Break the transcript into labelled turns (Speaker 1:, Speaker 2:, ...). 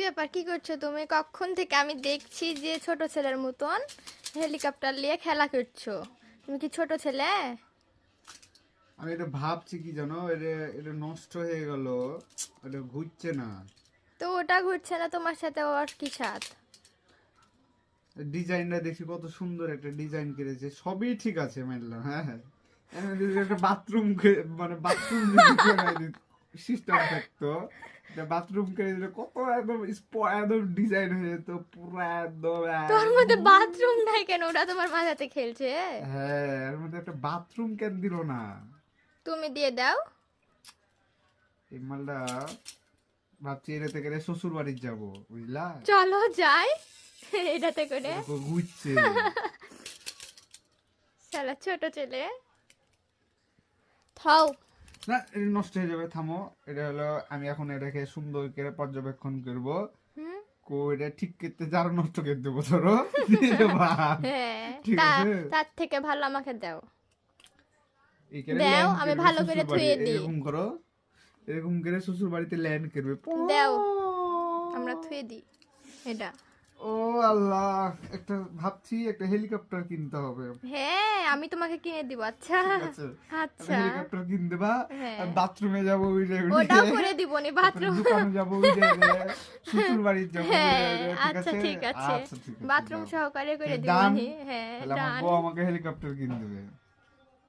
Speaker 1: ব্যাপার, কি করছো তুমি? কখন থেকে আমি দেখছি যে ছোট ছেলের মতন হেলিকপ্টার নিয়ে খেলা করছো। তুমি কি ছোট ছেলে?
Speaker 2: আমি এটা ভাবছি কি জানো, এটা এটা নষ্ট হয়ে গেল, এটা ঘুরছে না।
Speaker 1: তো ওটা ঘুরছে না, তোমার সাথে ওর কি সাথ?
Speaker 2: ডিজাইনটা দেখি কত সুন্দর একটা ডিজাইন করেছে, সবই ঠিক আছে মানলাম, হ্যাঁ হ্যাঁ। এখন যদি একটা বাথরুম মানে বাথরুম যদি সিস্টেম থাকতো, বাথরুম করে দিলে কত একদম একদম ডিজাইন হয়ে যেত পুরো একদম
Speaker 1: তোর মধ্যে বাথরুম নাই কেন? ওরা তোমার মাথাতে খেলছে।
Speaker 2: হ্যাঁ, এর মধ্যে একটা বাথরুম কেন দিল না?
Speaker 1: তুমি দিয়ে দাও।
Speaker 2: এই মালটা ভাবছি এটাতে করে শ্বশুর বাড়ি যাবো, বুঝলা?
Speaker 1: চলো যাই এটাতে করে।
Speaker 2: এরকম ঘুরছে।
Speaker 1: শালা ছোট ছেলে। থাও।
Speaker 2: না, এটা নষ্ট হয়ে যাবে, থামো। এটা হলো আমি এখন এটাকে সুন্দর করে পর্যবেক্ষণ করব,
Speaker 1: হুম।
Speaker 2: এটা ঠিক করতে যারা নষ্ট করে দেবো, ধরো দিয়ে দেবা।
Speaker 1: হ্যাঁ,
Speaker 2: ঠিক আছে,
Speaker 1: তার থেকে ভালো আমাকে দাও।
Speaker 2: এই করে
Speaker 1: দাও,
Speaker 2: ল্যান্ড
Speaker 1: আমি
Speaker 2: করবে
Speaker 1: ভালো করে
Speaker 2: শ্বশুর বাড়ি,
Speaker 1: ধুয়ে দিই।
Speaker 2: এরকম করো, এরকম করে শ্বশুর বাড়িতে ল্যান্ড করবে।
Speaker 1: দাও, আমরা ধুয়ে দিই এটা।
Speaker 2: ও আল্লাহ, একটা ভাবছি একটা হেলিকপ্টার কিনতে হবে।
Speaker 1: হ্যাঁ, আমি তোমাকে কিনে দিব। আচ্ছা
Speaker 2: ঠিক আছে,
Speaker 1: আচ্ছা।
Speaker 2: হেলিকপ্টার কিনে দেবা।
Speaker 1: হ্যাঁ,
Speaker 2: আর বাথরুমে যাবো ওই যে
Speaker 1: ওটাও করে দিব নি
Speaker 2: তারপরে
Speaker 1: বাথরুম।
Speaker 2: দোকানে যাবো ওই যে শ্বশুর বাড়ি যাবো ওই
Speaker 1: হ্যাঁ,
Speaker 2: যে, ঠিক
Speaker 1: আচ্ছা
Speaker 2: আছে?
Speaker 1: ঠিক আছে।
Speaker 2: আচ্ছা ঠিক আছে,
Speaker 1: বাথরুম
Speaker 2: দাও।
Speaker 1: সহকারে করে দিব
Speaker 2: ডান।
Speaker 1: নি। হ্যাঁ,
Speaker 2: তাহলে আমার
Speaker 1: ডান।
Speaker 2: বউ আমাকে হেলিকপ্টার কিনে দেবে।